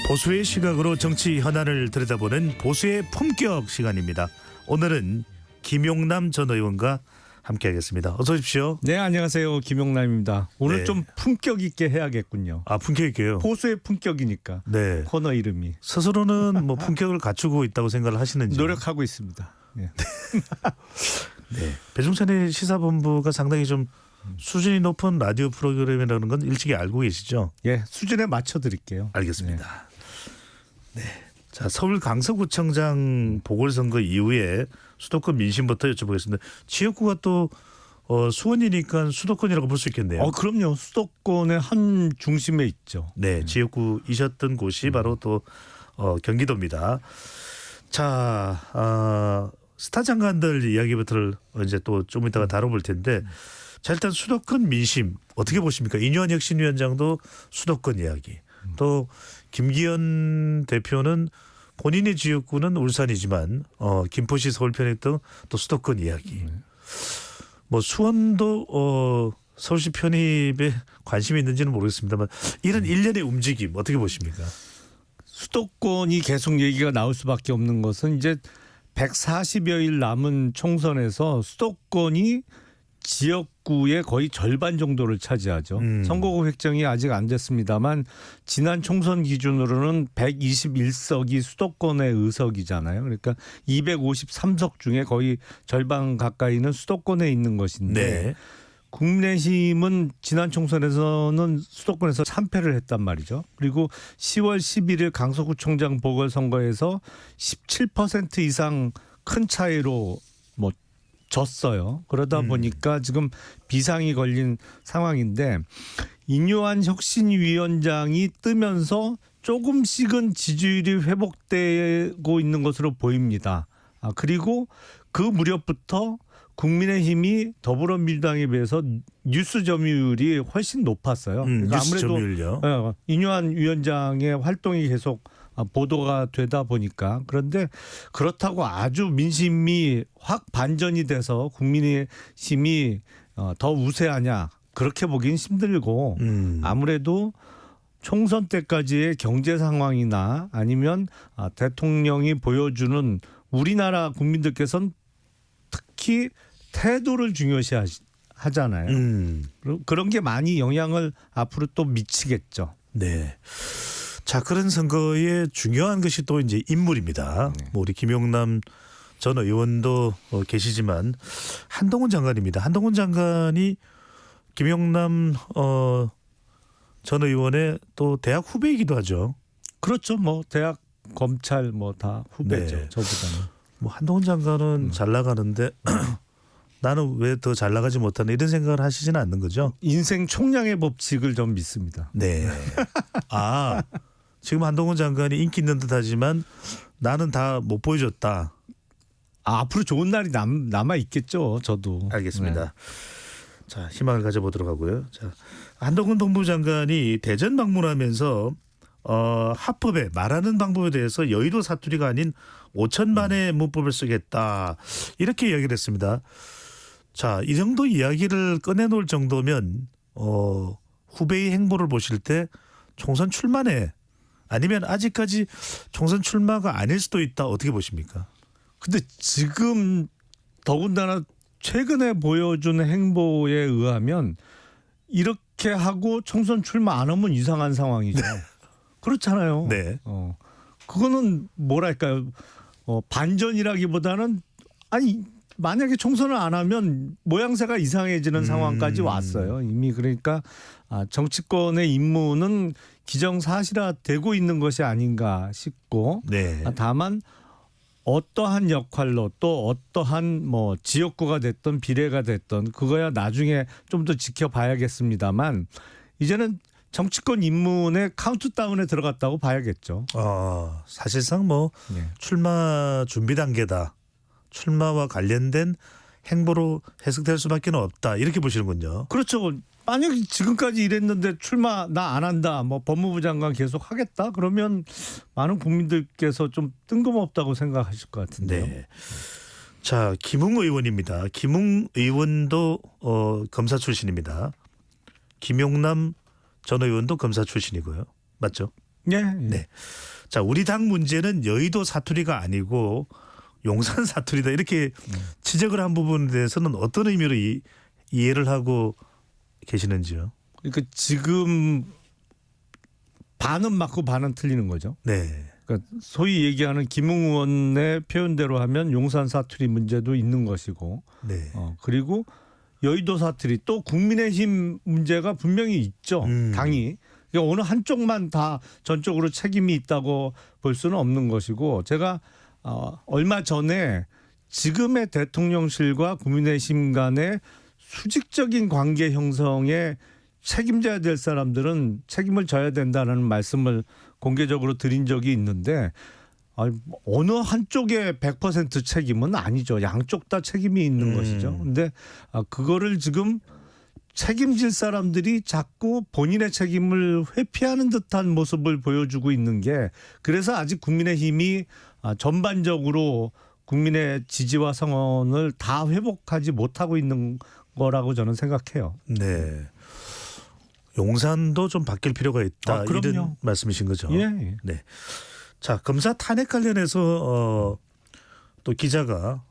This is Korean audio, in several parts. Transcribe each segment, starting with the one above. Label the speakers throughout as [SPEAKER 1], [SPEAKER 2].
[SPEAKER 1] 보수의 시각으로 정치 현안을 들여다보는 보수의 품격 시간입니다. 오늘은 김용남 전 의원과 함께하겠습니다. 어서 오십시오.
[SPEAKER 2] 네, 안녕하세요. 김용남입니다. 오늘
[SPEAKER 1] 네.
[SPEAKER 2] 좀 품격 있게 해야겠군요.
[SPEAKER 1] 아, 품격 있게요.
[SPEAKER 2] 보수의 품격이니까.
[SPEAKER 1] 네.
[SPEAKER 2] 코너 이름이.
[SPEAKER 1] 스스로는 뭐 품격을 갖추고 있다고 생각을 하시는지.
[SPEAKER 2] 노력하고 있습니다. 네.
[SPEAKER 1] 네. 배종찬의 시사본부가 상당히 좀 수준이 높은 라디오 프로그램이라는 건 일찍이 알고 계시죠?
[SPEAKER 2] 예, 수준에 맞춰 드릴게요.
[SPEAKER 1] 알겠습니다. 네. 자, 서울 강서구청장 보궐선거 이후에 수도권 민심부터 여쭤보겠습니다. 지역구가 또 수원이니까 수도권이라고 볼 수 있겠네요.
[SPEAKER 2] 그럼요. 수도권의 한 중심에 있죠.
[SPEAKER 1] 네, 지역구이셨던 곳이 바로 또 경기도입니다. 자, 스타 장관들 이야기부터를 이제 또 좀 이따가 다뤄볼 텐데, 자, 일단 수도권 민심 어떻게 보십니까? 이뇨한 혁신위원장도 수도권 이야기, 또 김기현 대표는 본인의 지역구는 울산이지만 김포시 서울 편입 등 또 수도권 이야기. 뭐 수원도 서울시 편입에 관심이 있는지는 모르겠습니다만 이런 일련의 움직임 어떻게 보십니까?
[SPEAKER 2] 수도권이 계속 얘기가 나올 수밖에 없는 것은 이제 140여일 남은 총선에서 수도권이 지역구의 거의 절반 정도를 차지하죠. 선거구 획정이 아직 안 됐습니다만 지난 총선 기준으로는 121석이 수도권의 의석이잖아요. 그러니까 253석 중에 거의 절반 가까이는 수도권에 있는 것인데
[SPEAKER 1] 네.
[SPEAKER 2] 국민의힘은 지난 총선에서는 수도권에서 참패를 했단 말이죠. 그리고 10월 11일 강서구청장 보궐선거에서 17% 이상 큰 차이로 뭐 졌어요. 그러다 보니까 지금 비상이 걸린 상황인데 이뇨한 혁신위원장이 뜨면서 조금씩은 지지율이 회복되고 있는 것으로 보입니다. 그리고 그 무렵부터 국민의힘이 더불어민주당에 비해서 뉴스 점유율이 훨씬 높았어요. 그러니까
[SPEAKER 1] 뉴스
[SPEAKER 2] 아무래도
[SPEAKER 1] 점유율요?
[SPEAKER 2] 이뇨한 위원장의 활동이 계속 보도가 되다 보니까. 그런데 그렇다고 아주 민심이 확 반전이 돼서 국민의힘이 더 우세하냐 그렇게 보긴 힘들고 아무래도 총선 때까지의 경제 상황이나 아니면 대통령이 보여주는 우리나라 국민들께서는 특히 태도를 중요시 하잖아요. 그런 게 많이 영향을 앞으로 또 미치겠죠.
[SPEAKER 1] 네. 자, 그런 선거에 중요한 것이 또 이제 인물입니다. 뭐 우리 김용남 전 의원도 계시지만 한동훈 장관입니다. 한동훈 장관이 김용남 전 의원의 또 대학 후배이기도 하죠.
[SPEAKER 2] 그렇죠. 뭐 대학 검찰 뭐 다 후배죠.
[SPEAKER 1] 네.
[SPEAKER 2] 저보다는.
[SPEAKER 1] 뭐 한동훈 장관은 잘 나가는데 나는 왜 더 잘 나가지 못하나 이런 생각을 하시지는 않는 거죠?
[SPEAKER 2] 인생 총량의 법칙을 좀 믿습니다.
[SPEAKER 1] 네. 지금 한동훈 장관이 인기 있는 듯하지만 나는 다 못 보여줬다.
[SPEAKER 2] 앞으로 좋은 날이 남아 있겠죠. 저도.
[SPEAKER 1] 알겠습니다.
[SPEAKER 2] 네.
[SPEAKER 1] 자, 희망을 가져보도록 하고요. 자, 한동훈 법무부 장관이 대전 방문하면서 합법에 말하는 방법에 대해서 여의도 사투리가 아닌 5천만의 문법을 쓰겠다 이렇게 이야기를 했습니다. 자, 이 정도 이야기를 꺼내놓을 정도면 후배의 행보를 보실 때 총선 출마네 아니면 아직까지 총선 출마가 아닐 수도 있다 어떻게 보십니까?
[SPEAKER 2] 근데 지금 더군다나 최근에 보여준 행보에 의하면 이렇게 하고 총선 출마 안 하면 이상한 상황이죠. 그렇잖아요.
[SPEAKER 1] 네.
[SPEAKER 2] 그거는 뭐랄까요? 반전이라기보다는 아니 만약에 총선을 안 하면 모양새가 이상해지는 상황까지 왔어요. 이미 그러니까 정치권의 임무는 기정사실화되고 있는 것이 아닌가 싶고
[SPEAKER 1] 네.
[SPEAKER 2] 다만 어떠한 역할로 또 어떠한 뭐 지역구가 됐던 비례가 됐던 그거야 나중에 좀 더 지켜봐야겠습니다만 이제는 정치권 입문의 카운트다운에 들어갔다고 봐야겠죠.
[SPEAKER 1] 사실상 뭐
[SPEAKER 2] 네.
[SPEAKER 1] 출마 준비 단계다. 출마와 관련된 행보로 해석될 수밖에 없다. 이렇게 보시는군요.
[SPEAKER 2] 그렇죠. 만약에 지금까지 이랬는데 출마 나 안 한다. 뭐 법무부 장관 계속 하겠다. 그러면 많은 국민들께서 좀 뜬금없다고 생각하실 것 같은데요.
[SPEAKER 1] 네. 자, 김웅 의원입니다. 김웅 의원도 검사 출신입니다. 김용남 전 의원도 검사 출신이고요. 맞죠?
[SPEAKER 2] 예.
[SPEAKER 1] 네. 자, 우리 당 문제는 여의도 사투리가 아니고 용산 사투리다 이렇게 지적을 한 부분에 대해서는 어떤 의미로 이해를 하고 계시는지요?
[SPEAKER 2] 그러니까 지금 반은 맞고 반은 틀리는 거죠.
[SPEAKER 1] 네.
[SPEAKER 2] 그러니까 소위 얘기하는 김웅 의원의 표현대로 하면 용산 사투리 문제도 있는 것이고,
[SPEAKER 1] 네.
[SPEAKER 2] 그리고 여의도 사투리 또 국민의힘 문제가 분명히 있죠. 당이. 그러니까 어느 한쪽만 다 전적으로 책임이 있다고 볼 수는 없는 것이고, 제가 얼마 전에 지금의 대통령실과 국민의힘 간의 수직적인 관계 형성에 책임져야 될 사람들은 책임을 져야 된다는 말씀을 공개적으로 드린 적이 있는데, 어느 한쪽의 100% 책임은 아니죠. 양쪽 다 책임이 있는 것이죠. 근데 그거를 지금 책임질 사람들이 자꾸 본인의 책임을 회피하는 듯한 모습을 보여주고 있는 게, 그래서 아직 국민의힘이 전반적으로 국민의 지지와 성원을 다 회복하지 못하고 있는 거라고 저는 생각해요.
[SPEAKER 1] 네. 용산도 좀 바뀔 필요가 있다.
[SPEAKER 2] 그럼요.
[SPEAKER 1] 이런 말씀이신 거죠.
[SPEAKER 2] 예.
[SPEAKER 1] 네. 자, 검사 탄핵 관련해서 또 기자가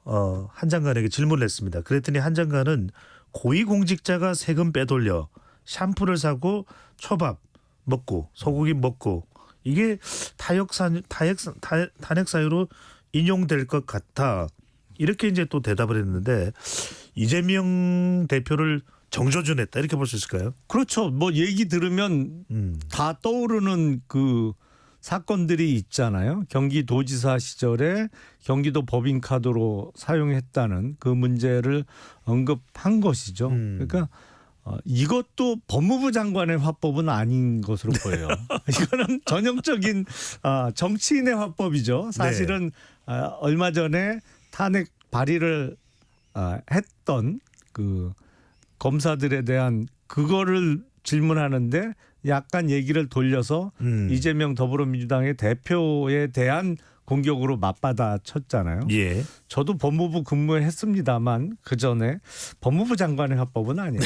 [SPEAKER 1] 한 장관에게 질문을 했습니다. 그랬더니 한 장관은 고위공직자가 세금 빼돌려 샴푸를 사고 초밥 먹고 소고기 먹고 이게 탄핵 사유로 인용될 것 같아. 이렇게 이제 또 대답을 했는데, 이재명 대표를 정조준했다 이렇게 볼 수 있을까요?
[SPEAKER 2] 그렇죠. 뭐 얘기 들으면 다 떠오르는 그 사건들이 있잖아요. 경기도지사 시절에 경기도 법인카드로 사용했다는 그 문제를 언급한 것이죠. 그러니까 이것도 법무부 장관의 화법은 아닌 것으로 보여요. 이거는 전형적인 정치인의 화법이죠. 사실은 얼마 전에 탄핵 발의를 했던 그 검사들에 대한 그거를 질문하는데 약간 얘기를 돌려서 이재명 더불어민주당의 대표에 대한 공격으로 맞받아 쳤잖아요.
[SPEAKER 1] 예.
[SPEAKER 2] 저도 법무부 근무했습니다만 그 전에 법무부 장관의 화법은 아니에요.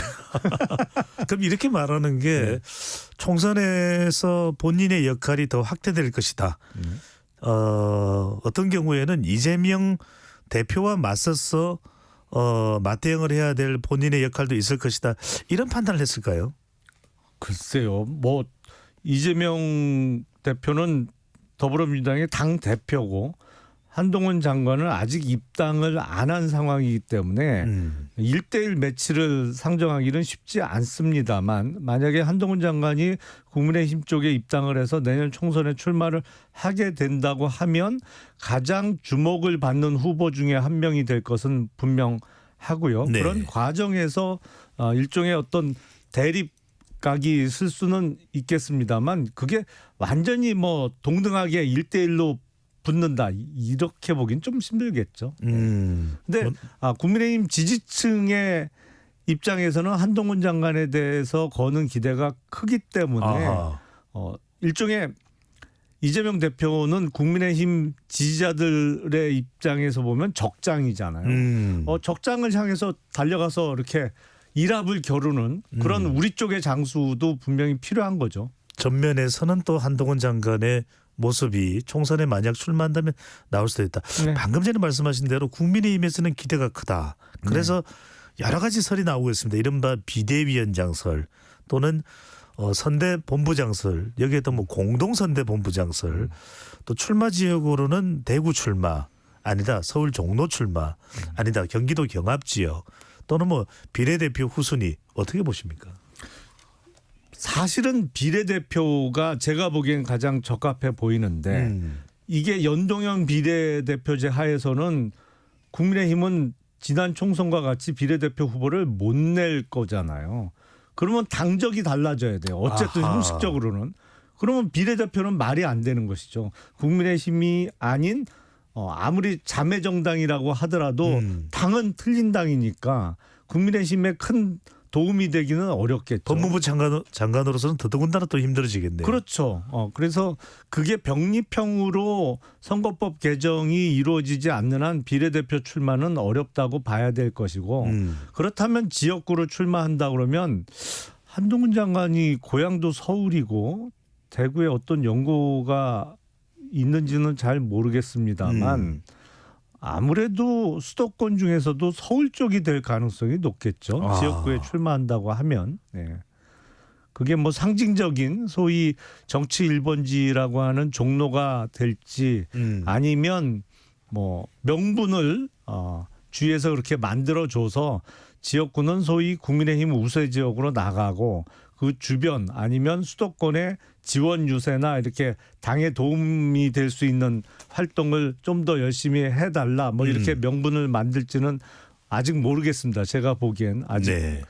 [SPEAKER 1] 그럼 이렇게 말하는 게 총선에서 본인의 역할이 더 확대될 것이다. 어떤 경우에는 이재명 대표와 맞서서 맞대응을 해야 될 본인의 역할도 있을 것이다. 이런 판단을 했을까요?
[SPEAKER 2] 글쎄요. 뭐 이재명 대표는 더불어민주당의 당 대표고 한동훈 장관은 아직 입당을 안 한 상황이기 때문에 1대1 매치를 상정하기는 쉽지 않습니다만, 만약에 한동훈 장관이 국민의힘 쪽에 입당을 해서 내년 총선에 출마를 하게 된다고 하면 가장 주목을 받는 후보 중에 한 명이 될 것은 분명하고요.
[SPEAKER 1] 네.
[SPEAKER 2] 그런 과정에서 일종의 어떤 대립각이 있을 수는 있겠습니다만, 그게 완전히 뭐 동등하게 1대1로 붙는다 이렇게 보긴 좀 힘들겠죠. 근데 국민의힘 지지층의 입장에서는 한동훈 장관에 대해서 거는 기대가 크기 때문에 일종의 이재명 대표는 국민의힘 지지자들의 입장에서 보면 적장이잖아요. 적장을 향해서 달려가서 이렇게 일합을 겨루는 그런 우리 쪽의 장수도 분명히 필요한 거죠.
[SPEAKER 1] 전면에서는 또 한동훈 장관의 모습이 총선에 만약 출마한다면 나올 수도 있다.
[SPEAKER 2] 네.
[SPEAKER 1] 방금 전에 말씀하신 대로 국민의힘에서는 기대가 크다. 그래서 여러 가지 설이 나오고 있습니다. 이른바 비대위원장설 또는 선대본부장설, 여기에도 뭐 공동선대본부장설, 또 출마 지역으로는 대구 출마 아니다, 서울 종로 출마 아니다, 경기도 경합지역 또는 뭐 비례대표 후순위, 어떻게 보십니까?
[SPEAKER 2] 사실은 비례대표가 제가 보기엔 가장 적합해 보이는데 이게 연동형 비례대표제 하에서는 국민의힘은 지난 총선과 같이 비례대표 후보를 못 낼 거잖아요. 그러면 당적이 달라져야 돼요. 어쨌든 형식적으로는. 그러면 비례대표는 말이 안 되는 것이죠. 국민의힘이 아닌 아무리 자매정당이라고 하더라도 당은 틀린 당이니까 국민의힘에 큰 도움이 되기는 어렵겠죠.
[SPEAKER 1] 법무부 장관으로서는 더더군다나 또 힘들어지겠네요.
[SPEAKER 2] 그렇죠. 그래서 그게 병립형으로 선거법 개정이 이루어지지 않는 한 비례대표 출마는 어렵다고 봐야 될 것이고, 그렇다면 지역구로 출마한다 그러면 한동훈 장관이 고향도 서울이고 대구에 어떤 연고가 있는지는 잘 모르겠습니다만 아무래도 수도권 중에서도 서울 쪽이 될 가능성이 높겠죠.
[SPEAKER 1] 아.
[SPEAKER 2] 지역구에 출마한다고 하면. 네. 그게 뭐 상징적인 소위 정치 1번지라고 하는 종로가 될지 아니면 뭐 명분을 주위에서 그렇게 만들어줘서 지역구는 소위 국민의힘 우세 지역으로 나가고 그 주변 아니면 수도권의 지원 유세나 이렇게 당에 도움이 될 수 있는 활동을 좀 더 열심히 해달라 뭐 이렇게 명분을 만들지는 아직 모르겠습니다. 제가 보기엔 아직
[SPEAKER 1] 네.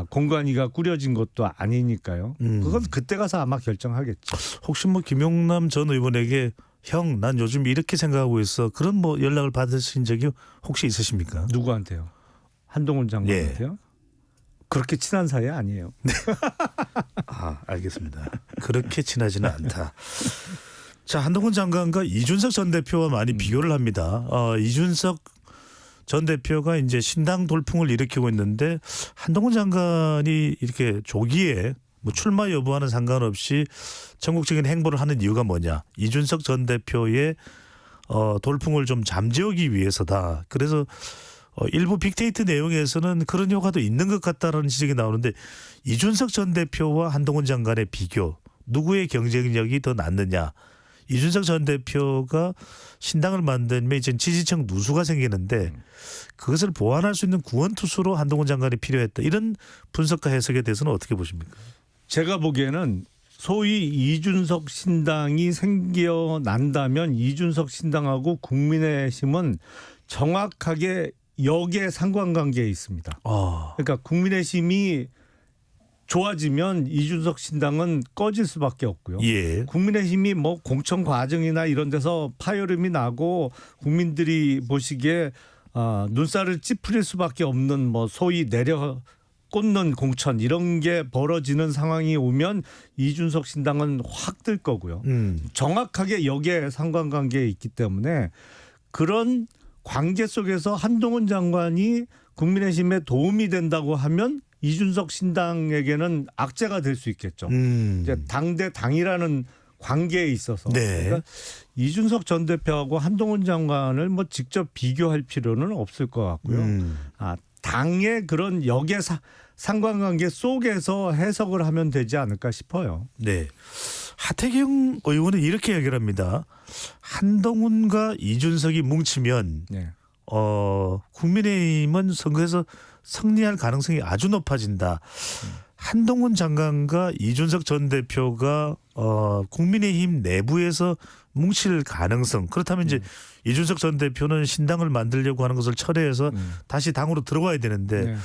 [SPEAKER 2] 공관위가 꾸려진 것도 아니니까요. 그건 그때 가서 아마 결정하겠죠.
[SPEAKER 1] 혹시 뭐 김용남 전 의원에게 형, 난 요즘 이렇게 생각하고 있어. 그런 뭐 연락을 받으신 적이 혹시 있으십니까?
[SPEAKER 2] 누구한테요? 한동훈 장관한테요? 그렇게 친한 사이 아니에요.
[SPEAKER 1] 아, 알겠습니다. 그렇게 친하지는 않다. 자, 한동훈 장관과 이준석 전 대표와 많이 비교를 합니다. 이준석 전 대표가 이제 신당 돌풍을 일으키고 있는데 한동훈 장관이 이렇게 조기에 뭐 출마 여부와는 상관없이 전국적인 행보를 하는 이유가 뭐냐? 이준석 전 대표의 돌풍을 좀 잠재우기 위해서다. 그래서 일부 빅데이터 내용에서는 그런 효과도 있는 것 같다라는 지적이 나오는데 이준석 전 대표와 한동훈 장관의 비교, 누구의 경쟁력이 더 낫느냐? 이준석 전 대표가 신당을 만들면 이제 지지층 누수가 생기는데 그것을 보완할 수 있는 구원투수로 한동훈 장관이 필요했다. 이런 분석과 해석에 대해서는 어떻게 보십니까?
[SPEAKER 2] 제가 보기에는 소위 이준석 신당이 생겨난다면 이준석 신당하고 국민의힘은 정확하게 역의 상관관계에 있습니다. 그러니까 국민의힘이 좋아지면 이준석 신당은 꺼질 수밖에 없고요.
[SPEAKER 1] 예.
[SPEAKER 2] 국민의힘이 뭐 공천 과정이나 이런 데서 파열음이 나고 국민들이 보시기에 눈살을 찌푸릴 수밖에 없는 뭐 소위 내려 꽂는 공천 이런 게 벌어지는 상황이 오면 이준석 신당은 확 뜰 거고요. 정확하게 역의 상관관계에 있기 때문에 그런 관계 속에서 한동훈 장관이 국민의힘에 도움이 된다고 하면 이준석 신당에게는 악재가 될 수 있겠죠. 이제 당대 당이라는 관계에 있어서
[SPEAKER 1] 네.
[SPEAKER 2] 그러니까 이준석 전 대표하고 한동훈 장관을 뭐 직접 비교할 필요는 없을 것 같고요. 당의 그런 역의 상관관계 속에서 해석을 하면 되지 않을까 싶어요.
[SPEAKER 1] 네. 하태경 의원은 이렇게 얘기를 합니다. 한동훈과 이준석이 뭉치면
[SPEAKER 2] 네.
[SPEAKER 1] 국민의힘은 선거에서 승리할 가능성이 아주 높아진다. 한동훈 장관과 이준석 전 대표가 국민의힘 내부에서 뭉칠 가능성. 그렇다면 이제 이준석 전 대표는 신당을 만들려고 하는 것을 철회해서 다시 당으로 들어와야 되는데
[SPEAKER 2] 네.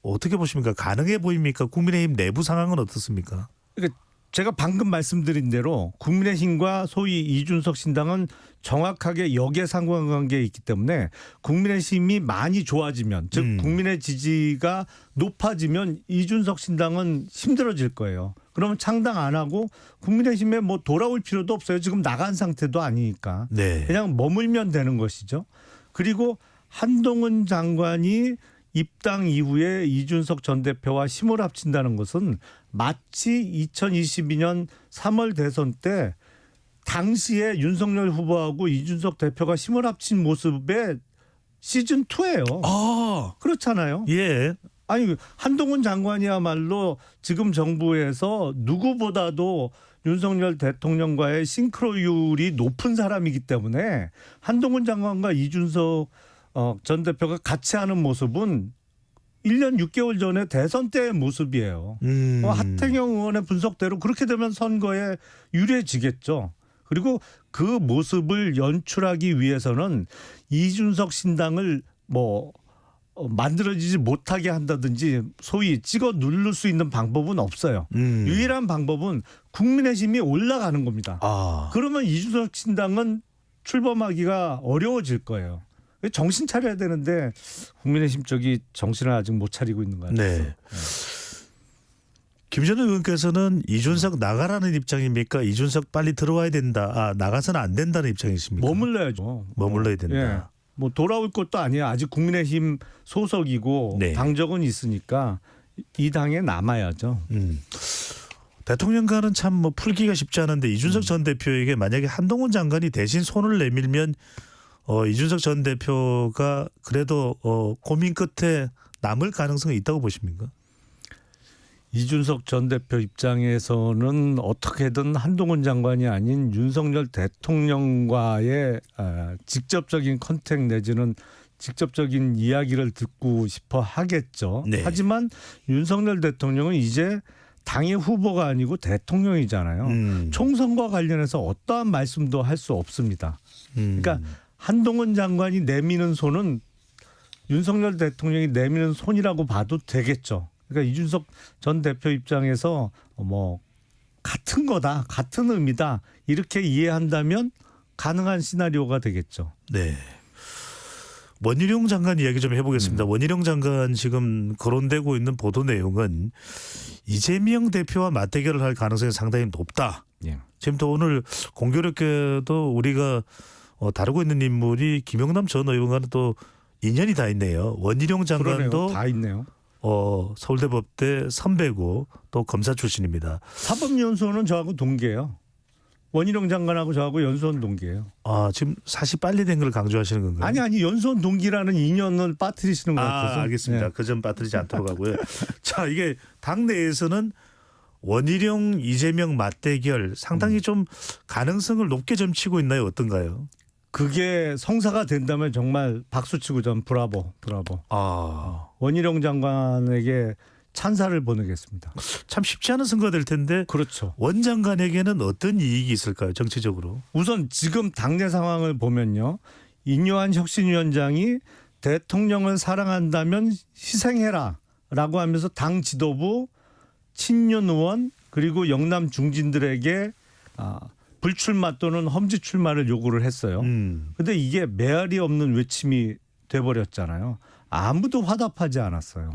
[SPEAKER 1] 어떻게 보십니까? 가능해 보입니까? 국민의힘 내부 상황은 어떻습니까?
[SPEAKER 2] 그러니까 제가 방금 말씀드린 대로 국민의힘과 소위 이준석 신당은 정확하게 역의 상관관계에 있기 때문에 국민의힘이 많이 좋아지면 즉 국민의 지지가 높아지면 이준석 신당은 힘들어질 거예요. 그러면 창당 안 하고 국민의힘에 뭐 돌아올 필요도 없어요. 지금 나간 상태도 아니니까.
[SPEAKER 1] 네.
[SPEAKER 2] 그냥 머물면 되는 것이죠. 그리고 한동훈 장관이 입당 이후에 이준석 전 대표와 힘을 합친다는 것은 마치 2022년 3월 대선 때 당시에 윤석열 후보하고 이준석 대표가 힘을 합친 모습의 시즌 2예요. 그렇잖아요.
[SPEAKER 1] 예.
[SPEAKER 2] 아니 한동훈 장관이야말로 지금 정부에서 누구보다도 윤석열 대통령과의 싱크로율이 높은 사람이기 때문에 한동훈 장관과 이준석 전 대표가 같이 하는 모습은 1년 6개월 전에 대선 때의 모습이에요. 하태경 의원의 분석대로 그렇게 되면 선거에 유리해지겠죠. 그리고 그 모습을 연출하기 위해서는 이준석 신당을 뭐 만들어지지 못하게 한다든지 소위 찍어 누를 수 있는 방법은 없어요. 유일한 방법은 국민의힘이 올라가는 겁니다. 그러면 이준석 신당은 출범하기가 어려워질 거예요. 정신 차려야 되는데 국민의힘 쪽이 정신을 아직 못 차리고 있는 것 같아요.
[SPEAKER 1] 네. 김전우 의원께서는 이준석 나가라는 입장입니까? 이준석 빨리 들어와야 된다. 나가서는 안 된다는 입장이십니까?
[SPEAKER 2] 머물러야죠.
[SPEAKER 1] 머물러야 된다.
[SPEAKER 2] 예. 뭐 돌아올 것도 아니에요. 아직 국민의힘 소속이고
[SPEAKER 1] 네.
[SPEAKER 2] 당적은 있으니까 이 당에 남아야죠.
[SPEAKER 1] 대통령과는 참 뭐 풀기가 쉽지 않은데 이준석 전 대표에게 만약에 한동훈 장관이 대신 손을 내밀면 이준석 전 대표가 그래도 고민 끝에 남을 가능성이 있다고 보십니까?
[SPEAKER 2] 이준석 전 대표 입장에서는 어떻게든 한동훈 장관이 아닌 윤석열 대통령과의 직접적인 컨택 내지는 직접적인 이야기를 듣고 싶어 하겠죠.
[SPEAKER 1] 네.
[SPEAKER 2] 하지만 윤석열 대통령은 이제 당의 후보가 아니고 대통령이잖아요. 총선과 관련해서 어떠한 말씀도 할 수 없습니다. 그러니까 한동훈 장관이 내미는 손은 윤석열 대통령이 내미는 손이라고 봐도 되겠죠. 그러니까 이준석 전 대표 입장에서 뭐 같은 거다, 같은 의미다 이렇게 이해한다면 가능한 시나리오가 되겠죠.
[SPEAKER 1] 네. 원희룡 장관 이야기 좀 해보겠습니다. 원희룡 장관 지금 거론되고 있는 보도 내용은 이재명 대표와 맞대결을 할 가능성이 상당히 높다.
[SPEAKER 2] 예.
[SPEAKER 1] 지금 또 오늘 공교롭게도 우리가 다루고 있는 인물이 김영남 전 의원과는 또 인연이 다 있네요. 원희룡 장관도
[SPEAKER 2] 그러네요. 다 있네요.
[SPEAKER 1] 서울대법대 선배고 또 검사 출신입니다.
[SPEAKER 2] 사법연수원은 저하고 동기예요. 원희룡 장관하고 저하고 연수원 동기예요.
[SPEAKER 1] 지금 사실 빨리 된 걸 강조하시는 건가요?
[SPEAKER 2] 아니 연수원 동기라는 인연을 빠뜨리시는 것 같아서.
[SPEAKER 1] 알겠습니다.
[SPEAKER 2] 네.
[SPEAKER 1] 그 점 빠뜨리지 않도록 하고요. 자, 이게 당내에서는 원희룡 이재명 맞대결 상당히 좀 가능성을 높게 점치고 있나요? 어떤가요?
[SPEAKER 2] 그게 성사가 된다면 정말 박수치고 전 브라보. 원희룡 장관에게 찬사를 보내겠습니다.
[SPEAKER 1] 참 쉽지 않은 선거가 될 텐데
[SPEAKER 2] 그렇죠.
[SPEAKER 1] 원 장관에게는 어떤 이익이 있을까요? 정치적으로.
[SPEAKER 2] 우선 지금 당내 상황을 보면요. 인요한 혁신위원장이 대통령을 사랑한다면 희생해라 라고 하면서 당 지도부, 친윤 의원 그리고 영남 중진들에게 불출마 또는 험지 출마를 요구를 했어요. 근데 이게 메아리 없는 외침이 돼버렸잖아요. 아무도 화답하지 않았어요.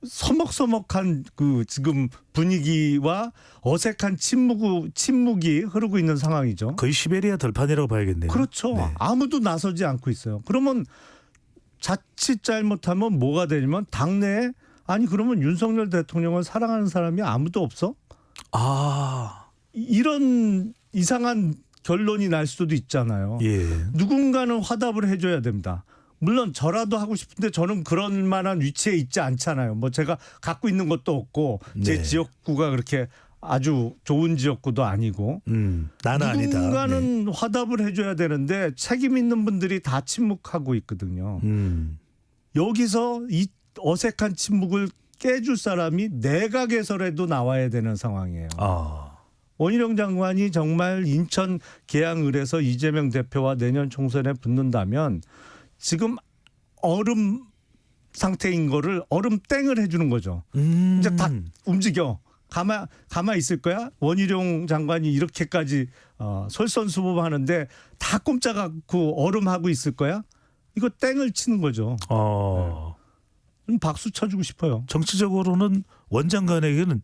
[SPEAKER 2] 서먹서먹한 그 지금 분위기와 어색한 침묵이 흐르고 있는 상황이죠.
[SPEAKER 1] 거의 시베리아 들판이라고 봐야겠네요.
[SPEAKER 2] 그렇죠.
[SPEAKER 1] 네.
[SPEAKER 2] 아무도 나서지 않고 있어요. 그러면 자칫 잘못하면 뭐가 되냐면 당내에 아니 그러면 윤석열 대통령을 사랑하는 사람이 아무도 없어? 이런 이상한 결론이 날 수도 있잖아요.
[SPEAKER 1] 예.
[SPEAKER 2] 누군가는 화답을 해줘야 됩니다. 물론 저라도 하고 싶은데 저는 그런 만한 위치에 있지 않잖아요. 뭐 제가 갖고 있는 것도 없고 제
[SPEAKER 1] 네.
[SPEAKER 2] 지역구가 그렇게 아주 좋은 지역구도 아니고
[SPEAKER 1] 나는 아니다.
[SPEAKER 2] 누군가는
[SPEAKER 1] 네.
[SPEAKER 2] 화답을 해줘야 되는데 책임 있는 분들이 다 침묵하고 있거든요. 여기서 이 어색한 침묵을 깨줄 사람이 내각에서라도 나와야 되는 상황이에요. 원희룡 장관이 정말 인천 계양을에서 이재명 대표와 내년 총선에 붙는다면 지금 얼음 상태인 거를 얼음 땡을 해주는 거죠. 이제 다 움직여. 가만 있을 거야? 원희룡 장관이 이렇게까지 솔선수범하는데 다 꼼짝 않고 얼음하고 있을 거야? 이거 땡을 치는 거죠. 박수 쳐주고 싶어요.
[SPEAKER 1] 정치적으로는 원 장관에게는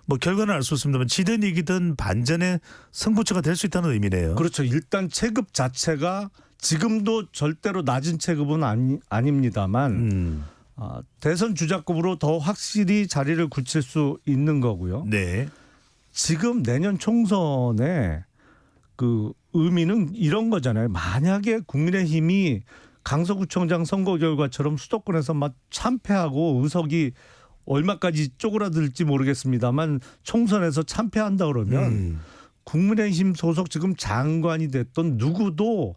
[SPEAKER 1] 뭐 결과는 알 수 없습니다만 지든 이기든 반전의 승부처가 될 수 있다는 의미네요.
[SPEAKER 2] 그렇죠. 일단 체급 자체가 지금도 절대로 낮은 체급은 아닙니다만 대선 주자급으로 더 확실히 자리를 굳힐 수 있는 거고요.
[SPEAKER 1] 네.
[SPEAKER 2] 지금 내년 총선에 그 의미는 이런 거잖아요. 만약에 국민의힘이 강서구청장 선거 결과처럼 수도권에서 막 참패하고 의석이 얼마까지 쪼그라들지 모르겠습니다.만 총선에서 참패한다 그러면 국민의힘 소속 지금 장관이 됐던 누구도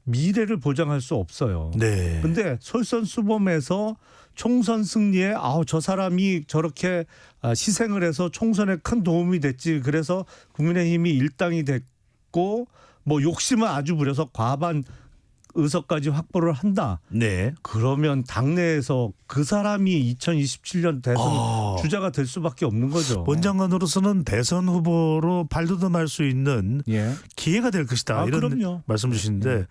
[SPEAKER 2] 미래를 보장할 수 없어요.
[SPEAKER 1] 네.
[SPEAKER 2] 근데 솔선수범해서 총선 승리에 저 사람이 저렇게 희생을 해서 총선에 큰 도움이 됐지. 그래서 국민의힘이 일당이 됐고 뭐 욕심을 아주 부려서 과반 의석까지 확보를 한다.
[SPEAKER 1] 네.
[SPEAKER 2] 그러면 당내에서 그 사람이 2027년 대선 주자가 될 수밖에 없는 거죠.
[SPEAKER 1] 원 장관으로서는 대선 후보로 발돋움할 수 있는
[SPEAKER 2] 예.
[SPEAKER 1] 기회가 될 것이다. 이런
[SPEAKER 2] 그럼요.
[SPEAKER 1] 말씀 주시는데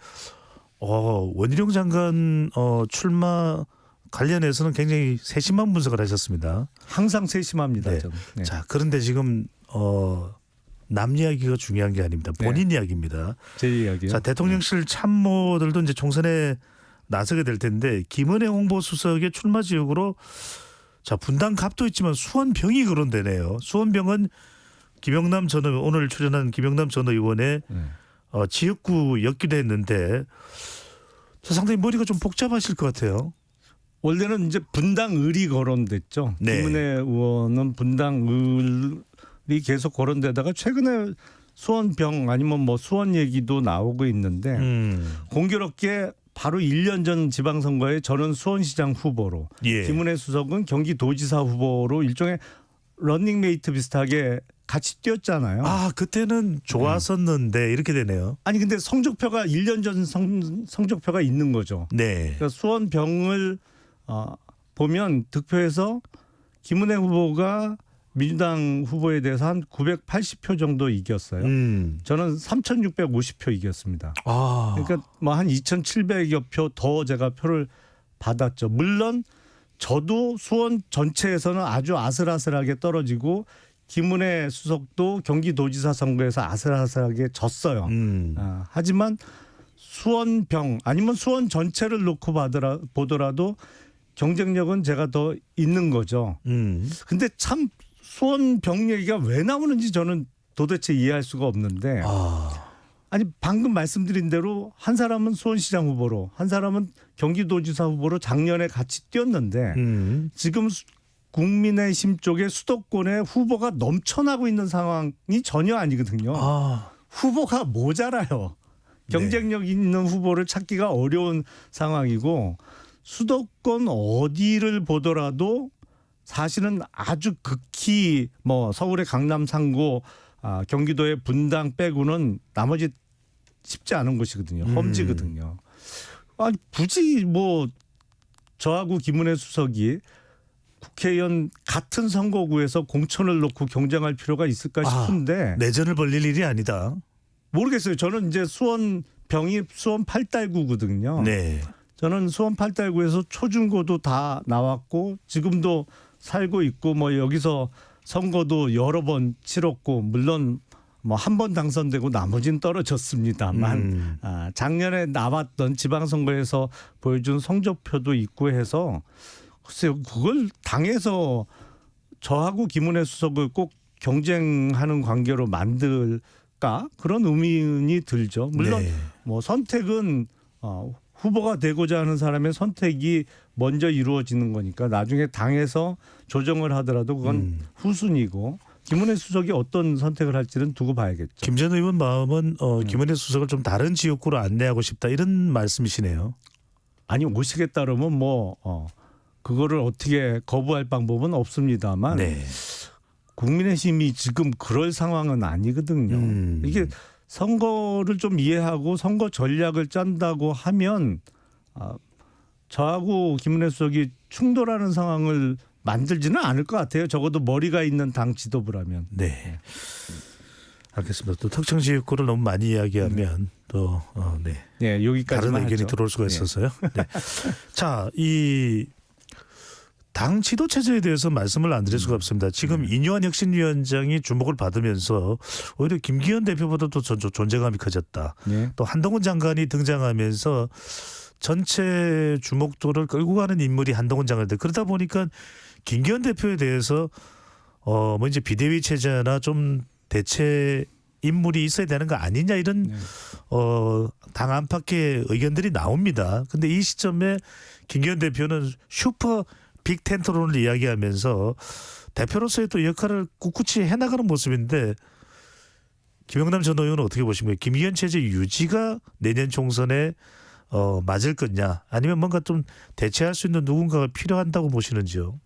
[SPEAKER 1] 원희룡 장관 출마 관련해서는 굉장히 세심한 분석을 하셨습니다.
[SPEAKER 2] 항상 세심합니다.
[SPEAKER 1] 네.
[SPEAKER 2] 저는. 네.
[SPEAKER 1] 자, 그런데 지금 남 이야기가 중요한 게 아닙니다. 본인 이야기입니다.
[SPEAKER 2] 제 이야기요.
[SPEAKER 1] 자, 대통령실 참모들도 이제 총선에 나서게 될 텐데 김은혜 홍보수석의 출마 지역으로 자, 분당갑도 있지만 수원병이 거론되네요. 수원병은 김영남 전 의원, 오늘 출연한 김영남 전 의원의 지역구였기도 했는데 상당히 머리가 좀 복잡하실 것 같아요.
[SPEAKER 2] 원래는 이제 분당을이 거론됐죠.
[SPEAKER 1] 네.
[SPEAKER 2] 김은혜 의원은 분당을이 계속 거론되다가 최근에 수원병 아니면 뭐 수원 얘기도 나오고 있는데 공교롭게 바로 1년 전 지방선거에 저는 수원시장 후보로
[SPEAKER 1] 예.
[SPEAKER 2] 김은혜 수석은 경기도지사 후보로 일종의 런닝메이트 비슷하게 같이 뛰었잖아요.
[SPEAKER 1] 아, 그때는 좋았었는데 이렇게 되네요.
[SPEAKER 2] 아니 근데 성적표가 1년 전 성적표가 있는 거죠.
[SPEAKER 1] 네.
[SPEAKER 2] 그러니까 수원병을 보면 득표에서 김은혜 후보가 민주당 후보에 대해서 한 980표 정도 이겼어요. 저는 3,650표 이겼습니다.
[SPEAKER 1] 아,
[SPEAKER 2] 그러니까 뭐 한 2,700여 표 더 제가 표를 받았죠. 물론 저도 수원 전체에서는 아주 아슬아슬하게 떨어지고 김은혜 수석도 경기도지사 선거에서 아슬아슬하게 졌어요. 하지만 수원병 아니면 수원 전체를 놓고 보더라도 경쟁력은 제가 더 있는 거죠. 근데 참 수원병 얘기가 왜 나오는지 저는 도대체 이해할 수가 없는데 아니 방금 말씀드린 대로 한 사람은 수원시장 후보로 한 사람은 경기도지사 후보로 작년에 같이 뛰었는데 지금 국민의힘 쪽에 수도권에 후보가 넘쳐나고 있는 상황이 전혀 아니거든요. 후보가 모자라요. 경쟁력 있는 후보를 찾기가 어려운 상황이고 수도권 어디를 보더라도 사실은 아주 극히 뭐 서울의 강남 상고 경기도의 분당 빼고는 나머지 쉽지 않은 곳이거든요. 험지거든요. 아니 굳이 뭐 저하고 김은혜 수석이 국회의원 같은 선거구에서 공천을 놓고 경쟁할 필요가 있을까 싶은데
[SPEAKER 1] 내전을 벌릴 일이 아니다.
[SPEAKER 2] 모르겠어요. 저는 이제 수원병이 수원 8달구거든요.
[SPEAKER 1] 네.
[SPEAKER 2] 저는 수원 8달구에서 초중고도 다 나왔고 지금도 살고 있고 뭐 여기서 선거도 여러 번 치렀고 물론 뭐 한 번 당선되고 나머지는 떨어졌습니다만 작년에 나왔던 지방선거에서 보여준 성적표도 있고 해서 글쎄요 그걸 당에서 저하고 김은혜 수석을 꼭 경쟁하는 관계로 만들까 그런 의문이 들죠. 물론
[SPEAKER 1] 네.
[SPEAKER 2] 뭐 선택은 후보가 되고자 하는 사람의 선택이 먼저 이루어지는 거니까 나중에 당에서 조정을 하더라도 그건 후순위고 김은혜 수석이 어떤 선택을 할지는 두고 봐야겠죠.
[SPEAKER 1] 김 전 의원 마음은 김은혜 수석을 좀 다른 지역구로 안내하고 싶다 이런 말씀이시네요.
[SPEAKER 2] 아니 오시겠다 그러면 뭐 그거를 어떻게 거부할 방법은 없습니다만
[SPEAKER 1] 네.
[SPEAKER 2] 국민의힘이 지금 그럴 상황은 아니거든요. 이게 선거를 좀 이해하고 선거 전략을 짠다고 하면 저하고 김은혜 수석이 충돌하는 상황을 만들지는 않을 것 같아요. 적어도 머리가 있는 당 지도부라면.
[SPEAKER 1] 네. 알겠습니다. 또 특정 지역구를 너무 많이 이야기하면 또 네.
[SPEAKER 2] 네, 여기까지만
[SPEAKER 1] 다른 의견이
[SPEAKER 2] 하죠.
[SPEAKER 1] 들어올 수가 있어서요. 네. 자, 이 당 지도 체제에 대해서 말씀을 안 드릴 수가 없습니다. 지금 이뇨한 혁신위원장이 주목을 받으면서 오히려 김기현 대표보다도 존재감이 커졌다.
[SPEAKER 2] 네.
[SPEAKER 1] 또 한동훈 장관이 등장하면서 전체 주목도를 끌고 가는 인물이 한동훈 장관인데 그러다 보니까 김기현 대표에 대해서 뭐 이제 비대위 체제나 좀 대체 인물이 있어야 되는 거 아니냐 이런 당 안팎의 의견들이 나옵니다. 근데 이 시점에 김기현 대표는 슈퍼 빅텐트론을 이야기하면서 대표로서의 또 역할을 꿋꿋이 해나가는 모습인데 김영남 전 의원은 어떻게 보십니까? 김기현 체제 유지가 내년 총선에 맞을 거냐 아니면 뭔가 좀 대체할 수 있는 누군가가 필요한다고 보시는지요?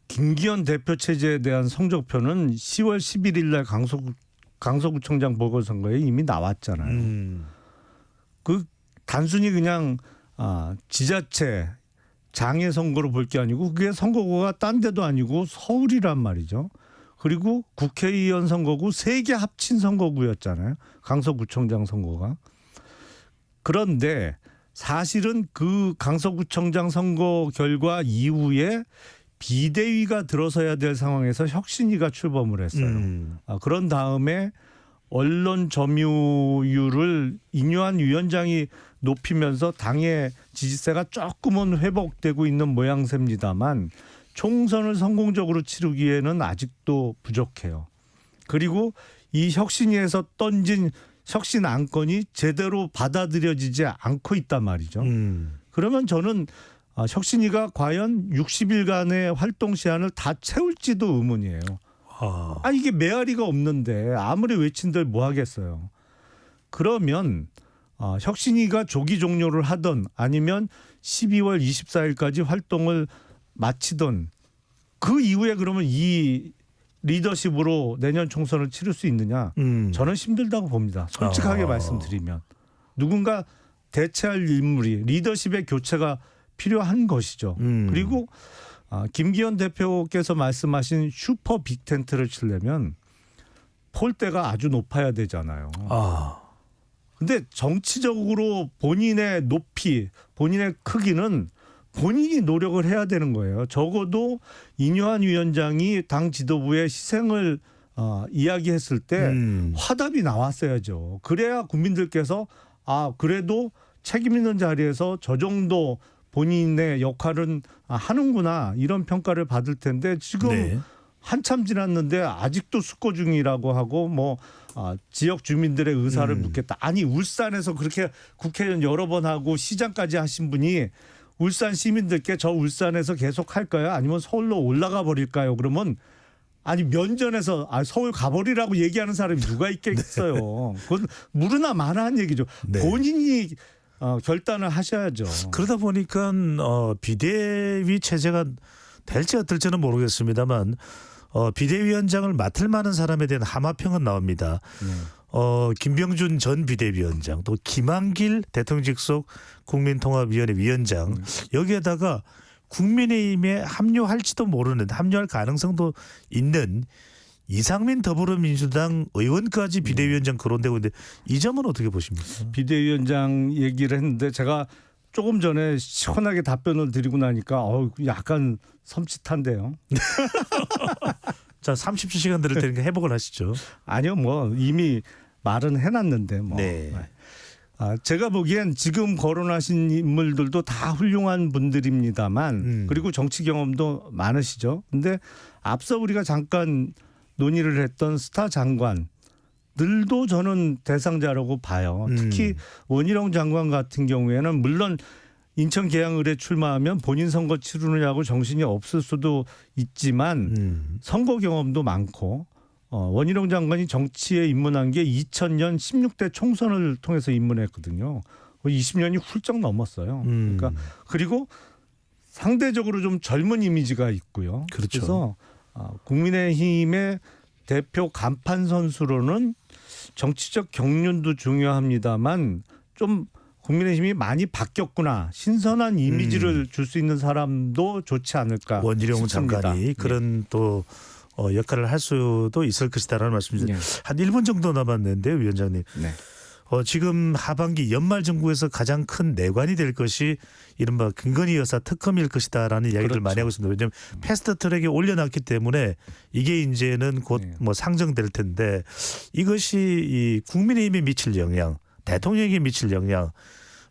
[SPEAKER 2] 김기현 대표 체제에 대한 성적표는 10월 11일 날 강서구청장 보궐선거에 이미 나왔잖아요. 그 단순히 그냥 지자체 장애 선거로 볼 게 아니고 그게 선거구가 딴 데도 아니고 서울이란 말이죠. 그리고 국회의원 선거구 3개 합친 선거구였잖아요. 강서구청장 선거가. 그런데 사실은 그 강서구청장 선거 결과 이후에 비대위가 들어서야 될 상황에서 혁신위가 출범을 했어요. 그런 다음에 언론 점유율을 이뇨한 위원장이 높이면서 당의 지지세가 조금은 회복되고 있는 모양새입니다만 총선을 성공적으로 치르기에는 아직도 부족해요. 그리고 이 혁신위에서 던진 혁신 안건이 제대로 받아들여지지 않고 있단 말이죠. 그러면 저는 혁신위가 과연 60일간의 활동 시한을 다 채울지도 의문이에요. 이게 메아리가 없는데 아무리 외친들 뭐 하겠어요. 그러면 혁신위가 조기 종료를 하던 아니면 12월 24일까지 활동을 마치던 그 이후에 그러면 이 리더십으로 내년 총선을 치를 수 있느냐? 저는 힘들다고 봅니다. 솔직하게 말씀드리면. 누군가 대체할 인물이 리더십의 교체가 필요한 것이죠. 그리고 김기현 대표께서 말씀하신 슈퍼 빅텐트를 치려면 폴대가 아주 높아야 되잖아요. 근데 정치적으로 본인의 높이, 본인의 크기는 본인이 노력을 해야 되는 거예요. 적어도 인유한 위원장이 당 지도부의 희생을 이야기했을 때 화답이 나왔어야죠. 그래야 국민들께서 그래도 책임 있는 자리에서 저 정도 본인의 역할은 하는구나 이런 평가를 받을 텐데 지금 한참 지났는데 아직도 숙고 중이라고 하고 지역 주민들의 의사를 묻겠다. 아니 울산에서 그렇게 국회의원 여러 번 하고 시장까지 하신 분이 울산 시민들께 저 울산에서 계속 할까요? 아니면 서울로 올라가 버릴까요? 그러면 면전에서 서울 가버리라고 얘기하는 사람이 누가 있겠어요. 그건 무르나 마나한 얘기죠. 본인이 결단을 하셔야죠.
[SPEAKER 1] 그러다 보니까 비대위 체제가 될지 어떨지는 모르겠습니다만 비대위원장을 맡을 만한 사람에 대한 하마평은 나옵니다. 김병준 전 비대위원장, 또 김한길 대통령직 속 국민통합위원회 위원장, 여기에다가 국민의힘에 합류할지도 모르는, 합류할 가능성도 있는 이상민 더불어민주당 의원까지 비대위원장 거론되고 있는데 이 점은 어떻게 보십니까?
[SPEAKER 2] 비대위원장 얘기를 했는데 제가 조금 전에 시원하게 답변을 드리고 나니까 약간 섬찟한데요.
[SPEAKER 1] 자, 30초 드릴 테니까 회복을 하시죠.
[SPEAKER 2] 아니요, 이미 말은 해놨는데 제가 보기엔 지금 거론하신 인물들도 다 훌륭한 분들입니다만 그리고 정치 경험도 많으시죠. 근데 앞서 우리가 잠깐 논의를 했던 스타 장관들도 저는 대상자라고 봐요. 특히 원희룡 장관 같은 경우에는 물론 인천 계양을에 출마하면 본인 선거 치르느냐고 정신이 없을 수도 있지만 선거 경험도 많고 원희룡 장관이 정치에 입문한 게 2000년 16대 총선을 통해서 입문했거든요. 20년이 훌쩍 넘었어요. 그러니까 그리고 상대적으로 좀 젊은 이미지가 있고요.
[SPEAKER 1] 그렇죠.
[SPEAKER 2] 그래서 국민의힘의 대표 간판 선수로는 정치적 경륜도 중요합니다만 좀 국민의힘이 많이 바뀌었구나. 신선한 이미지를 줄 수 있는 사람도 좋지 않을까
[SPEAKER 1] 원희룡
[SPEAKER 2] 싶습니다.
[SPEAKER 1] 장관이 그런 또 역할을 할 수도 있을 것이다라는 말씀이죠. 한 1분 정도 남았는데요, 위원장님. 지금 하반기 연말 정부에서 가장 큰 내관이 될 것이 이른바 김건희 여사 특검일 것이다라는 이야기를 많이 하고 있습니다. 왜냐하면 패스트트랙에 올려놨기 때문에 이게 이제는 곧 상정될 텐데 이것이 이 국민의힘에 미칠 영향, 대통령에게 미칠 영향,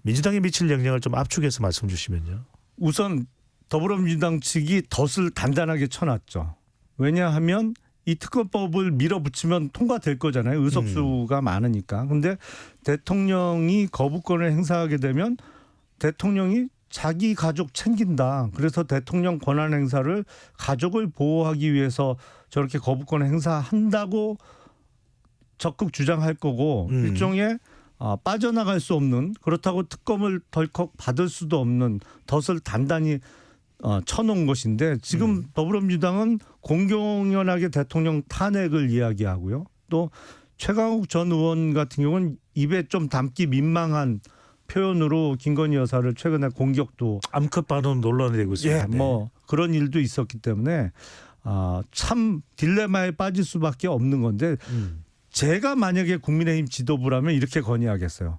[SPEAKER 1] 민주당에 미칠 영향을 좀 압축해서 말씀 주시면요. 우선
[SPEAKER 2] 더불어민주당 측이 덫을 단단하게 쳐놨죠. 왜냐하면 이 특검법을 밀어붙이면 통과될 거잖아요. 의석수가 많으니까. 근데 대통령이 거부권을 행사하게 되면 대통령이 자기 가족 챙긴다. 그래서 대통령 권한 행사를 가족을 보호하기 위해서 저렇게 거부권 행사한다고 적극 주장할 거고 일종의 빠져나갈 수 없는, 그렇다고 특검을 덜컥 받을 수도 없는 덫을 단단히 쳐놓은 것인데 지금 더불어민주당은 공공연하게 대통령 탄핵을 이야기하고요. 또 최강욱 전 의원 같은 경우는 입에 좀 담기 민망한 표현으로 김건희 여사를 최근에 공격도
[SPEAKER 1] 암컷 발언 논란이 되고 있습니다.
[SPEAKER 2] 그런 일도 있었기 때문에 참 딜레마에 빠질 수밖에 없는 건데 제가 만약에 국민의힘 지도부라면 이렇게 건의하겠어요.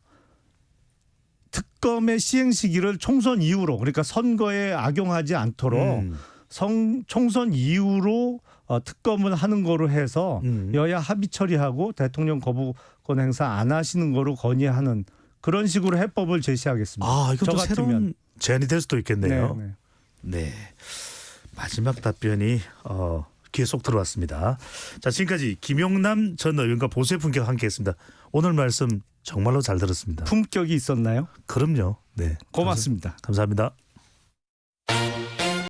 [SPEAKER 2] 특검의 시행 시기를 총선 이후로, 그러니까 선거에 악용하지 않도록 총선 이후로 특검을 하는 거로 해서 여야 합의 처리하고 대통령 거부권 행사 안 하시는 거로 건의하는 그런 식으로 해법을 제시하겠습니다.
[SPEAKER 1] 아, 이것도
[SPEAKER 2] 저 같으면.
[SPEAKER 1] 새로운 제안이 될 수도 있겠네요.
[SPEAKER 2] 네, 네.
[SPEAKER 1] 네. 마지막 답변이 귀에 쏙 들어왔습니다. 자, 지금까지 김용남 전 의원과 보수의 품격 함께했습니다. 오늘 말씀 정말로 잘 들었습니다.
[SPEAKER 2] 품격이 있었나요?
[SPEAKER 1] 그럼요. 네.
[SPEAKER 2] 고맙습니다.
[SPEAKER 1] 감사합니다.